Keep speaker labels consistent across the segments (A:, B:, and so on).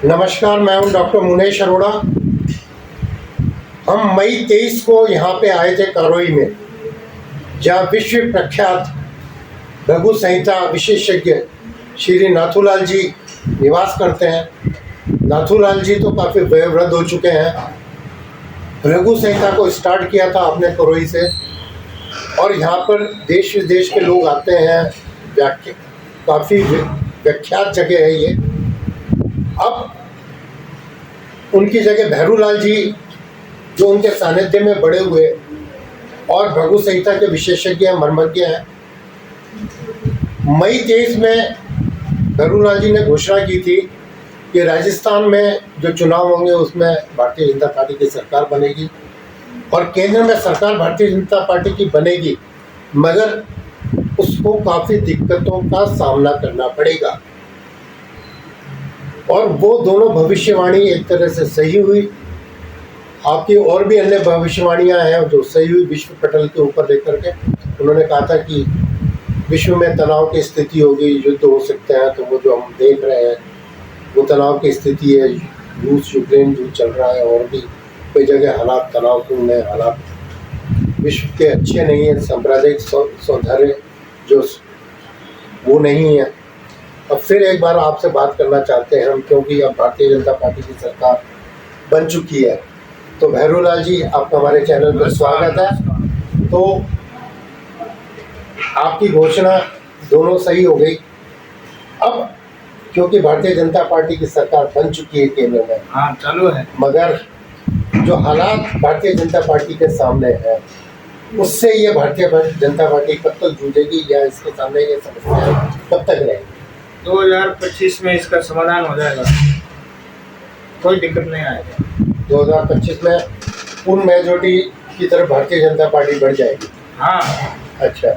A: नमस्कार, मैं हूं डॉक्टर मुनेश अरोड़ा। हम मई 23 को यहाँ पे आए थे करौई में, जहाँ विश्व प्रख्यात लघु संहिता विशेषज्ञ श्री नाथूलाल जी निवास करते हैं। नाथूलाल जी तो काफ़ी वयोवृद्ध हो चुके हैं। लघु संहिता को स्टार्ट किया था आपने करौई से, और यहाँ पर देश विदेश के लोग आते हैं। काफ़ी विख्यात जगह है ये। अब उनकी जगह भैरूलाल जी, जो उनके सानिध्य में बड़े हुए और लघु संहिता के विशेषज्ञ हैं, मर्मज्ञ हैं, मई 23 में भैरूलाल जी ने घोषणा की थी कि राजस्थान में जो चुनाव होंगे उसमें भारतीय जनता पार्टी की सरकार बनेगी, और केंद्र में सरकार भारतीय जनता पार्टी की बनेगी, मगर उसको काफ़ी दिक्कतों का सामना करना पड़ेगा। और वो दोनों भविष्यवाणी एक तरह से सही हुई। आपकी और भी अन्य भविष्यवाणियाँ हैं जो सही हुई विश्व पटल के ऊपर लेकर के। उन्होंने कहा था कि विश्व में तनाव की स्थिति होगी, युद्ध हो सकते हैं, तो वो जो हम देख रहे हैं वो तनाव की स्थिति है। रूस यूक्रेन युद्ध चल रहा है, और भी कई जगह हालात तनावपूर्ण है, हालात विश्व के अच्छे नहीं हैं। सांप्रदायिक सौहार्द जो वो नहीं है। अब फिर एक बार आपसे बात करना चाहते हैं हम, क्योंकि अब भारतीय जनता पार्टी की सरकार बन चुकी है। तो भैरूलाल जी, आपका हमारे चैनल पर स्वागत है। तो आपकी घोषणा दोनों सही हो गई। अब क्योंकि भारतीय जनता पार्टी की सरकार बन चुकी है केंद्र में,
B: हाँ चालू है,
A: मगर जो हालात भारतीय जनता पार्टी के सामने है, उससे ये भारतीय जनता पार्टी कब तक जूझेगी, या इसके सामने ये समस्या कब तक रहेगी?
B: 2025 में इसका समाधान हो जाएगा, कोई दिक्कत नहीं आएगा।
A: 2025 में पूर्ण मेजोरिटी की तरफ भारतीय जनता पार्टी बढ़ जाएगी।
B: हाँ,
A: अच्छा,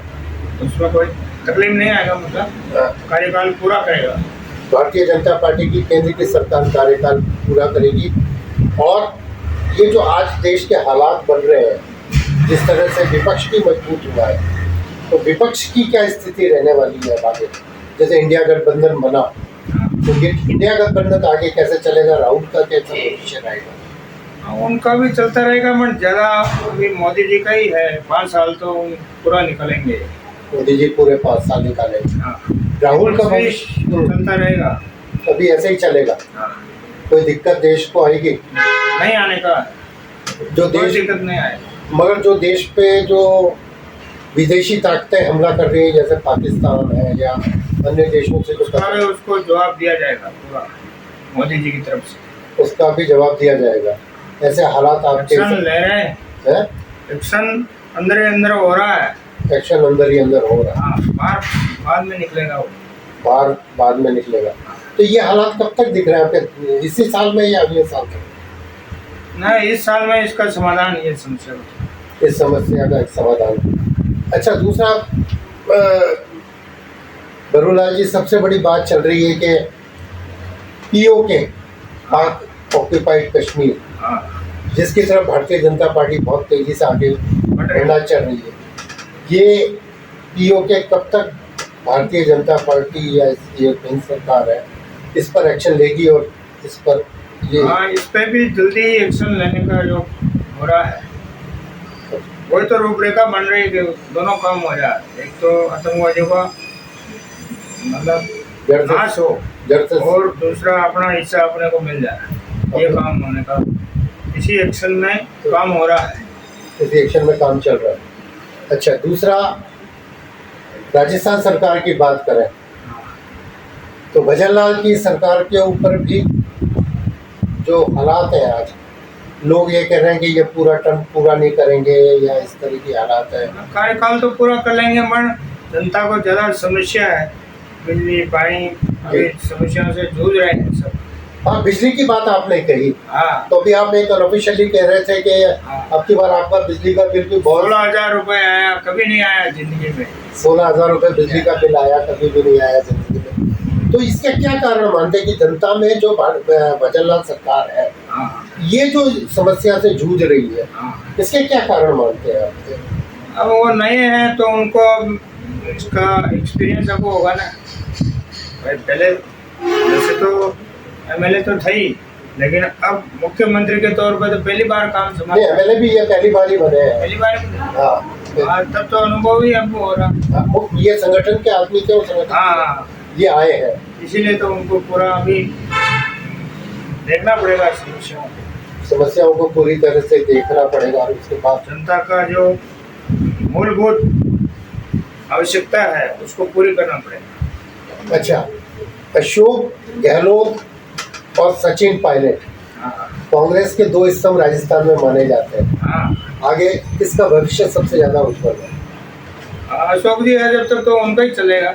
B: उसमें कोई तकलीफ नहीं आएगा, मतलब कार्यकाल पूरा करेगा।
A: भारतीय जनता पार्टी की केंद्र की सरकार कार्यकाल पूरा करेगी। और ये जो आज देश के हालात बन रहे हैं, जिस तरह से विपक्ष की मजबूत हुआ है, तो विपक्ष की क्या स्थिति रहने वाली है आगे? जैसे इंडिया गठबंधन बना, तो ये इंडिया गठबंधन आगे कैसे चलेगा? राहुल का कैसा पोजीशन आएगा?
B: उनका भी चलता रहेगा, बट ज़्यादा अभी मोदी जी का ही है। 5 साल तो पूरा निकलेंगे,
A: मोदी जी पूरे 5 साल निकालेंगे।
B: हाँ,
A: राहुल का भविष्य
B: चलता रहेगा,
A: अभी ऐसे ही चलेगा।
B: हाँ।
A: कोई दिक्कत देश को आएगी?
B: नहीं आने का,
A: जो
B: कोई
A: देश,
B: दिक्कत नहीं आएगी।
A: मगर जो देश पे जो विदेशी ताकतें हमला कर रही हैं, जैसे पाकिस्तान है या अन्य देशों से, जो
B: उसको जवाब दिया जाएगा पूरा मोदी जी की तरफ से,
A: उसका भी जवाब दिया जाएगा। ऐसे हालात आपके
B: एक्शन ले रहे हैं, एक्शन अंदर ही अंदर हो रहा है,
A: एक्शन अंदर ही अंदर हो रहा है।
B: हाँ, बाहर बाद में निकलेगा वो,
A: बाहर बाद में निकलेगा। तो ये हालात कब तक दिख रहे हैं आपके? इसी साल में या अगले साल तक?
B: नहीं, इस साल में इसका समाधान, ये समस्या,
A: इस समस्या का एक समाधान। अच्छा, दूसरा, भैरूलाल जी, सबसे बड़ी बात चल रही है कि पीओके, पाक ऑक्यूपाइड कश्मीर, जिसकी तरफ भारतीय जनता पार्टी बहुत तेजी से आगे बढ़ना चल रही है, ये पीओके कब तक भारतीय जनता पार्टी या ये केंद्र सरकार है इस पर एक्शन लेगी? और इस पर ये,
B: हाँ, इस पे भी जल्दी एक्शन लेने का जो हो रहा है, वही तो रूपरेखा बन रही है कि दोनों काम हो जाए। एक तो आतंकवादियों का मतलब नाश हो, और दूसरा अपना हिस्सा अपने को मिल जाए। ये काम होने का, इसी एक्शन में काम हो रहा है,
A: इसी एक्शन में काम चल रहा है। अच्छा, दूसरा, राजस्थान सरकार की बात करें तो भजनलाल की सरकार के ऊपर भी जो हालात हैं आज, लोग ये कह रहे हैं कि ये पूरा टर्म पूरा नहीं करेंगे, या इस तरह की हालात है।
B: कार्यकाल तो पूरा कर लेंगे, मगर जनता को ज़्यादा समस्या है, बिजली पानी अभी समस्याओं से जूझ रहे हैं सब।
A: हाँ, बिजली की बात आपने कही।
B: हाँ,
A: तो अभी आप एक अनऑफिशियली कह रहे थे कि अब की बार आपका बिजली का बिल भी बहुत
B: 16,000 रुपये आया, कभी नहीं आया जिंदगी में।
A: 16,000 रुपये बिजली का बिल आया, कभी भी नहीं आया जिंदगी में। तो इसका क्या कारण मानते हैं कि जनता में जो भजनलाल सरकार है, ये जो समस्या से जूझ रही है, इसके क्या कारण मानते हैं आप?
B: अब वो नए हैं तो उनको इसका एक्सपीरियंस आपको होगा ना भाई। पहले जैसे तो एमएलए तो थे ही, लेकिन अब मुख्यमंत्री के तौर पर तो पहली बार काम
A: नहीं,
B: संभाला।
A: एमएलए भी ये पहली बार ही बने हैं।
B: पहली बार
A: हाँ,
B: तब तो अनुभव ही हमको हो रहा।
A: वो ये संगठन के आदमी थे, वो संगठन
B: हाँ,
A: ये आए हैं।
B: इसीलिए तो उनको पूरा अभी देखना पड़ेगा
A: समस्याओं को पूरी तरह से देखना पड़ेगा और उसके बाद
B: जनता का जो मूलभूत आवश्यकता है उसको पूरी करना पड़ेगा।
A: अच्छा, अशोक गहलोत और सचिन पायलट
B: हाँ,
A: कांग्रेस के दो स्तंभ राजस्थान में माने जाते हैं।
B: हाँ,
A: आगे किसका भविष्य सबसे ज्यादा उज्जवल है?
B: अशोक जी है जब तक तो उनका ही चलेगा।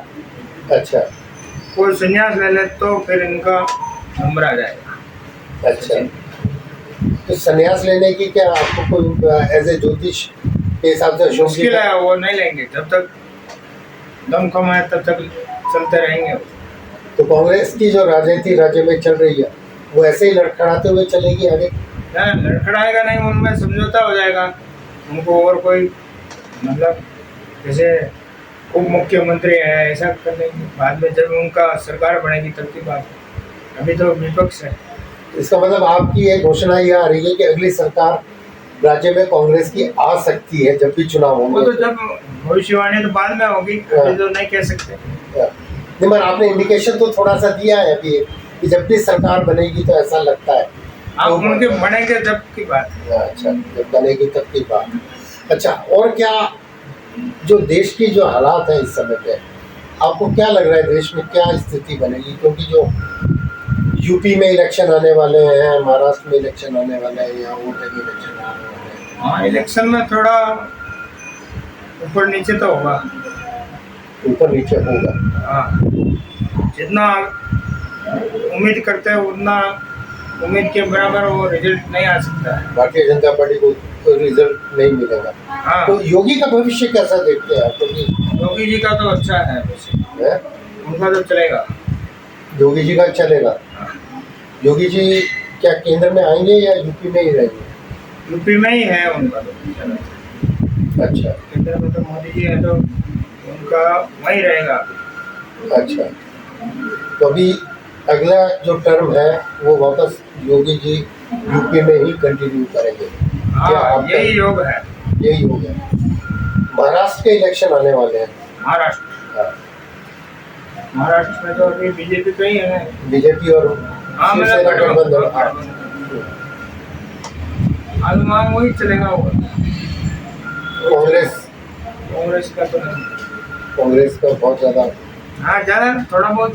A: अच्छा
B: कोई संन्यास ले ले तो फिर इनका नंबर आ जाएगा।
A: अच्छा, तो संन्यास लेने की क्या आपको कोई एज ए ज्योतिष के हिसाब से अशोक जी
B: मुश्किल है, वो नहीं लेंगे जब तक दम कम है तब तक चलते रहेंगे।
A: तो कांग्रेस की जो राजनीति राज्य में चल रही है वो ऐसे ही लड़खड़ाते हुए चलेगी आगे?
B: लड़खड़ाएगा नहीं, उनमें समझौता हो जाएगा। उनको और कोई मतलब जैसे उप मुख्यमंत्री है ऐसा कर लेंगे बाद में, जब उनका सरकार बनेगी तब की बात है। अभी तो विपक्ष है।
A: इसका मतलब आपकी ये घोषणा ये आ रही है कि अगली सरकार राज्य में कांग्रेस की आ सकती है जब भी चुनाव
B: वो
A: होंगे?
B: तो जब भविष्यवाणी तो बाद में होगी, अभी तो नहीं कह सकते।
A: नहीं, मगर आपने इंडिकेशन तो थोड़ा सा दिया है अभी कि जब भी सरकार बनेगी तो ऐसा लगता है।
B: आप उनके बनेंगे जब की बात है।
A: अच्छा, जब बनेगी तब की बात। अच्छा, और क्या जो देश की जो हालात है इस समय पे आपको क्या लग रहा है देश में क्या स्थिति बनेगी? क्योंकि जो यूपी में इलेक्शन आने वाले हैं, महाराष्ट्र में इलेक्शन आने वाले हैं, या और जगह इलेक्शन आने वाले हैं।
B: हाँ, इलेक्शन में थोड़ा ऊपर नीचे तो होगा।
A: ऊपर नीचे होगा।
B: हाँ, जितना उम्मीद करते हैं उतना उम्मीद के बराबर वो रिजल्ट नहीं आ सकता है।
A: भारतीय जनता पार्टी को रिजल्ट नहीं मिलेगा।
B: हाँ,
A: तो योगी का भविष्य कैसा देखते हैं आप? क्योंकि
B: योगी जी का तो अच्छा है वैसे,
A: है?
B: उनका तो चलेगा।
A: योगी जी का चलेगा।
B: हाँ,
A: योगी जी क्या केंद्र में आएंगे या यूपी में ही रहेंगे?
B: यूपी में ही है उनका तो।
A: अच्छा
B: केंद्र में तो मोदी जी है तो उनका वही रहेगा।
A: अच्छा, तो अभी अगला जो टर्म है वो वापस योगी जी यूपी में ही कंटिन्यू करेंगे? क्या
B: हाँ,
A: आपका
B: यही योग है।
A: यही हो गया? महाराष्ट्र के इलेक्शन आने वाले हैं।
B: महाराष्ट्र
A: हाँ,
B: महाराष्ट्र में तो अभी बीजेपी का ही है।
A: बीजेपी और
B: हाँ, मतलब
A: शिवसेना गठबंधन।
B: अनुमान वही चलेगा वो।
A: कांग्रेस
B: कांग्रेस का तो नहीं।
A: कांग्रेस का बहुत ज्यादा।
B: हाँ, ज़्यादा थोड़ा बहुत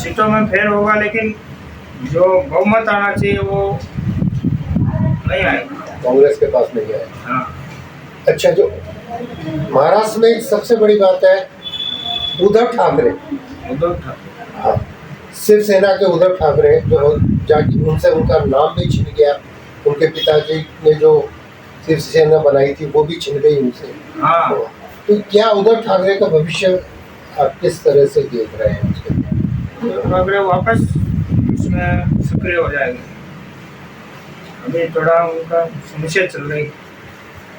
B: सीटों में फेर होगा, लेकिन जो बहुमत आना चाहिए वो नहीं आएगा।
A: कांग्रेस के पास नहीं है।
B: हाँ,
A: अच्छा, जो महाराष्ट्र में एक सबसे बड़ी बात है उद्धव ठाकरे।
B: उद्धव ठाकरे।
A: हाँ, शिवसेना के उद्धव ठाकरे जो जाके उनसे उनका नाम भी छिन गया। उनके पिताजी ने जो शिवसेना बनाई थी वो भी छिन गई उनसे।
B: हाँ,
A: तो क्या उद्धव ठाकरे का भविष्य आप किस तरह से देख रहे हैं उसके?
B: उद्धव ठाकरे वापस उसमें सक्रिय हो जाएंगे। अभी थोड़ा उनका समस्या चल रही है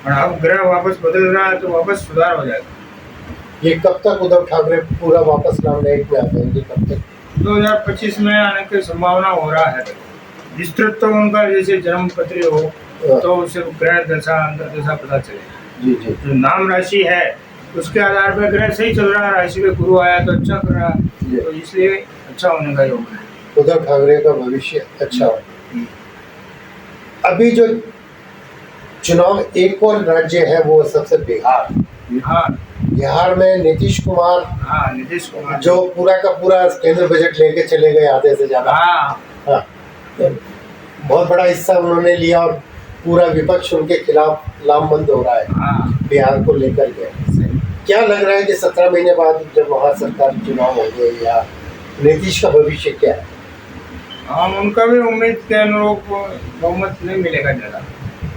B: और अब ग्रह वापस बदल रहा है तो वापस सुधार हो जाएगा।
A: ये कब तक उद्धव ठाकरे पूरा वापस नामनेट में आ जाएंगे? कब तक?
B: 2025 में आने की संभावना हो रहा है। विस्तृत तो उनका जैसे जन्म पत्री हो तो उसे ग्रह दशा अंतर दशा पता चलेगा।
A: जी जी।
B: जो नाम राशि है उसके आधार पर ग्रह सही चल रहा है, राशि में गुरु आया तो अच्छा कर रहा है, तो इसलिए अच्छा होने का योग है।
A: उद्धव ठाकरे का भविष्य अच्छा हो। अभी जो चुनाव एक और राज्य है वो सबसे बिहार। बिहार में नीतीश कुमार,
B: हाँ, नीतीश कुमार
A: जो पूरा का पूरा केंद्र बजट लेके चले गए आधे से ज्यादा। हाँ, बहुत बड़ा हिस्सा उन्होंने लिया और पूरा विपक्ष उनके खिलाफ लामबंद हो रहा है।
B: हाँ,
A: बिहार को लेकर के क्या लग रहा है कि 17 महीने बाद जब वहाँ सरकारी चुनाव होंगे या नीतीश का भविष्य क्या है?
B: हाँ, उनका भी उम्मीद के अनुरूप बहुमत नहीं मिलेगा ज़्यादा।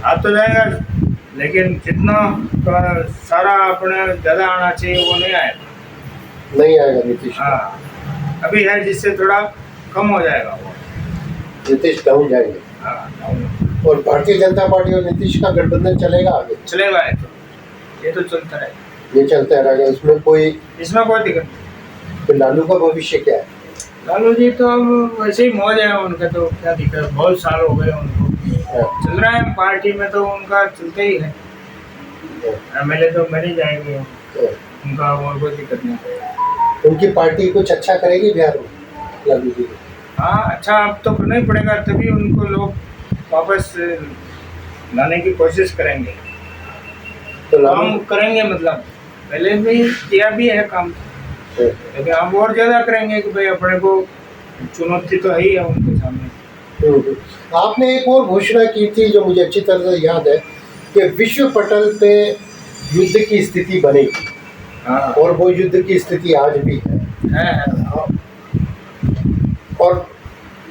B: आ तो जाएगा लेकिन जितना सारा अपने ज़्यादा आना चाहिए वो नहीं आएगा।
A: नहीं आएगा नीतीश।
B: हाँ, अभी है जिससे थोड़ा कम हो जाएगा वो।
A: नीतीश डाउन जाएंगे।
B: हाँ,
A: और भारतीय जनता पार्टी और नीतीश का गठबंधन चलेगा आगे?
B: चलेगा ये तो चलता रहेगा।
A: ये चलता रहेगा, इसमें कोई
B: इसमें कोई दिक्कत नहीं।
A: फिर लालू का भविष्य क्या है?
B: लालू जी तो अब वैसे ही मौज है उनका, तो क्या दिक्कत, बहुत साल हो गए उनको, चल रहा है पार्टी में तो उनका चलते ही है। एमएलए तो बन ही जाएंगे, उनका और कोई दिक्कत नहीं।
A: उनकी पार्टी कुछ अच्छा करेगी बिहार में, लालू जी?
B: हाँ, अच्छा अब तो करना ही पड़ेगा, तभी उनको लोग वापस लाने की कोशिश करेंगे,
A: तो
B: काम
A: लालू
B: करेंगे। मतलब पहले भी किया भी है काम, लेकिन हम और ज्यादा करेंगे कि भाई अपने को चुनौती तो है ही है उनके सामने।
A: आपने एक और घोषणा की थी जो मुझे अच्छी तरह से याद है कि विश्व पटल पे युद्ध की स्थिति बनेगी,
B: हाँ,
A: और वो युद्ध की स्थिति आज भी
B: है।
A: और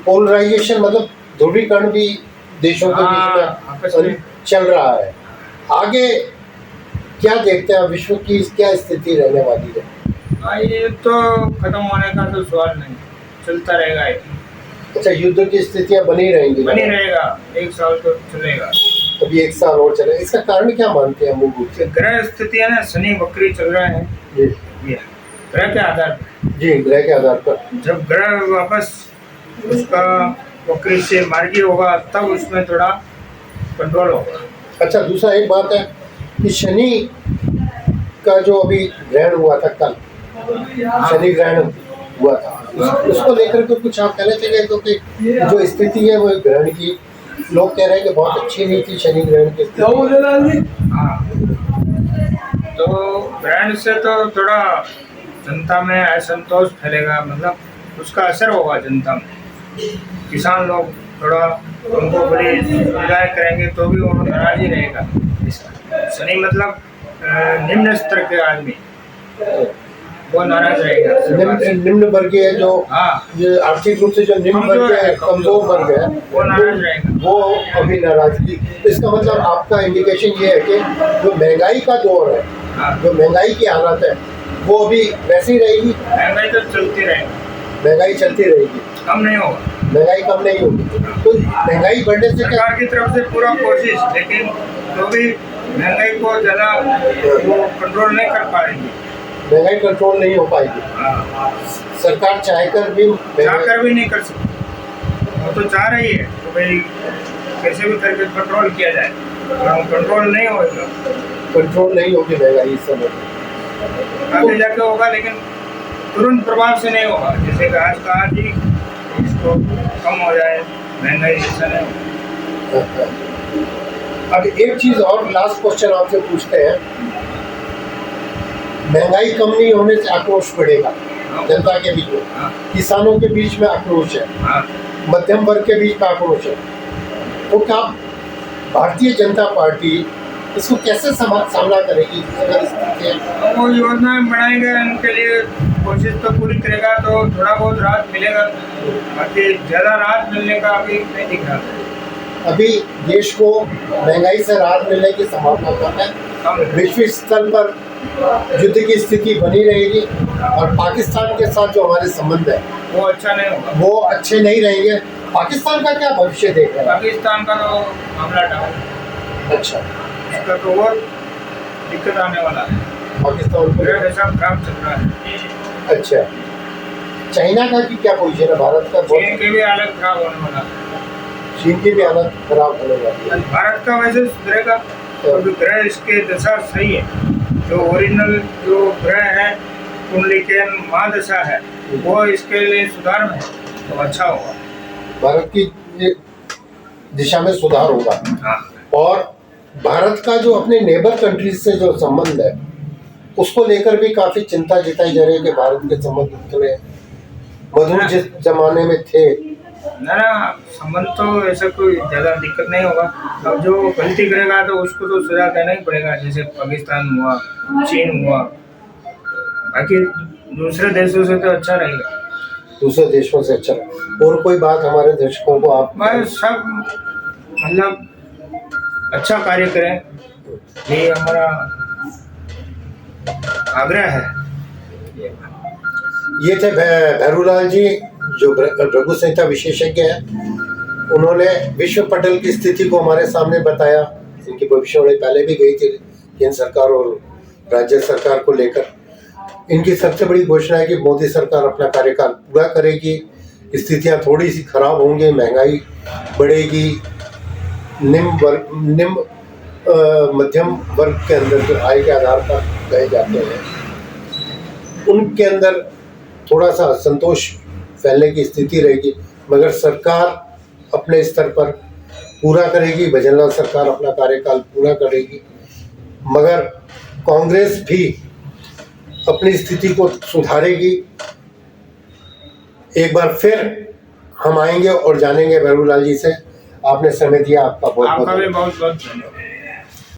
A: पोलराइजेशन मतलब ध्रुवीकरण भी देशों के
B: आपस
A: बीच में
B: में
A: चल रहा है। आगे क्या देखते हैं, विश्व की क्या स्थिति रहने वाली है?
B: हाँ, ये तो खत्म होने का तो सवाल नहीं, चलता रहेगा ये।
A: अच्छा, युद्ध की स्थितियां बनी रहेंगी?
B: बनी रहेगा, 1 साल तो चलेगा।
A: अभी 1 साल और चले, इसका कारण क्या मानते हैं मूलभूत से?
B: ग्रह स्थिति है ना, शनि वक्री चल रहा है
A: जी
B: ये, ग्रह के आधार पर।
A: जी, ग्रह के आधार पर।
B: जब ग्रह वापस उसका वक्री से मार्गी होगा तब उसमें थोड़ा कंट्रोल होगा।
A: अच्छा, दूसरा एक बात है कि शनि का जो अभी ग्रहण हुआ था कल, शनि ग्रहण हुआ था, उसको लेकर के कुछ आप कहना चाहिए तो कि जो स्थिति है वो ग्रहण की, लोग कह रहे हैं कि बहुत अच्छी नहीं थी शनि ग्रहण की स्थिति।
B: हाँ, तो ग्रहण से तो थोड़ा जनता में असंतोष फैलेगा, मतलब उसका असर होगा जनता में। किसान लोग थोड़ा उनको बड़ी सुविधाएं करेंगे तो भी वो नाराज ही रहेगा। शनि मतलब निम्न स्तर के आदमी, वो नाराज रहेगा।
A: निम्न वर्गीय जो
B: हाँ,
A: ये आर्थिक रूप से जो निम्न वर्ग है, कमजोर वर्ग है,
B: वो नाराज रहेगा।
A: वो अभी नाराजगी। इसका मतलब आपका इंडिकेशन ये है कि जो महंगाई का दौर है,
B: हाँ,
A: जो महंगाई की हालत है, वो अभी वैसी रहेगी।
B: महंगाई तो चलती रहेगी,
A: महंगाई चलती रहेगी,
B: कम नहीं होगा।
A: महंगाई कम नहीं होगी। तो महंगाई बढ़ने से क्या?
B: सरकार की तरफ से पूरा कोशिश, लेकिन तो भी महंगाई को ज़्यादा वो कंट्रोल नहीं कर पाएंगे।
A: महंगाई कंट्रोल नहीं हो पाएगी, सरकार चाहकर भी
B: चाहकर भी नहीं कर सकती। वो तो चाह रही है तो भाई कैसे भी करके कंट्रोल किया जाए, कंट्रोल नहीं होगा,
A: कंट्रोल नहीं होगी महंगाई इस समय।
B: आगे जाके होगा, लेकिन तुरंत प्रभाव से नहीं होगा। जैसे कि आज का आज ही इसको कम हो जाए महंगाई, ऐसा नहीं होगा।
A: अब एक चीज और लास्ट क्वेश्चन आपसे पूछते हैं, महंगाई कम नहीं होने से आक्रोश बढ़ेगा जनता के बीच में, किसानों के बीच में आक्रोश है, मध्यम वर्ग के बीच में आक्रोश है, तो क्या भारतीय जनता पार्टी इसको कैसे सामना करेगी? अगर स्थिति
B: वो योजनाएं बनाएंगे उनके लिए, कोशिश तो पूरी करेगा तो थोड़ा बहुत राहत मिलेगा, बाकी ज़्यादा राहत मिलने का अभी नहीं दिख रहा।
A: अभी देश को महंगाई से राहत मिलने की संभावना कम है। विश्व स्तर पर युद्ध की स्थिति बनी रहेगी, और पाकिस्तान के साथ जो हमारे संबंध है
B: वो अच्छा नहीं होगा,
A: वो अच्छे नहीं रहेंगे। पाकिस्तान का क्या भविष्य देख रहा है?
B: पाकिस्तान का तो मामला डाउन।
A: अच्छा,
B: इसका तो और दिक्कत आने वाला है,
A: पाकिस्तान को
B: ऐसा खराब चल रहा है।
A: अच्छा, चाइना का की क्या पोजीशन है? भारत का
B: चीन की भी हालत खराब होने वाला है,
A: चीन की भी हालत खराब होने वाली है।
B: भारत का वैसे सुधरेगा, क्योंकि ग्रह इसके दशा सही है। जो ओरिजिनल जो ग्रह है कुंडली के महादशा है, वो इसके लिए सुधार में तो अच्छा होगा,
A: भारत की दिशा में सुधार होगा।
B: हाँ।
A: और भारत का जो अपने नेबर कंट्रीज से जो संबंध है उसको लेकर भी काफी चिंता जताई जा रही है कि भारत के संबंध इतने मधुर जिस जमाने में थे।
B: ना संबंध तो ऐसा कोई ज़्यादा दिक्कत नहीं होगा। अब जो गलती करेगा तो उसको तो सजा देना ही पड़ेगा, जैसे पाकिस्तान हुआ, चीन हुआ, बाकी दूसरे देशों से तो अच्छा रहेगा।
A: दूसरे देशों से अच्छा। और कोई बात हमारे दर्शकों को आप?
B: बस सब मतलब अच्छा कार्य करें, ये हमारा आग्रह है।
A: ये थे भैरूलाल जी जो भृगु संहिता विशेषज्ञ हैं। उन्होंने विश्व पटल की स्थिति को हमारे सामने बताया। इनकी भविष्यवाणी पहले भी गई थी केंद्र सरकार और राज्य सरकार को लेकर। इनकी सबसे बड़ी घोषणा है कि मोदी सरकार अपना कार्यकाल पूरा करेगी, स्थितियां थोड़ी सी खराब होंगी, महंगाई बढ़ेगी, निम्न मध्यम वर्ग के अंदर जो आय के आधार पर गए जाते हैं उनके अंदर थोड़ा सा असंतोष फैलने की स्थिति रहेगी, मगर सरकार अपने स्तर पर पूरा करेगी। भजनलाल सरकार अपना कार्यकाल पूरा करेगी, मगर कांग्रेस भी अपनी स्थिति को सुधारेगी। एक बार फिर हम आएंगे और जानेंगे भैरू लाल जी से। आपने समय दिया, आपका बहुत
B: आपका भी
A: बहुत
B: बहुत बहुत धन्यवाद।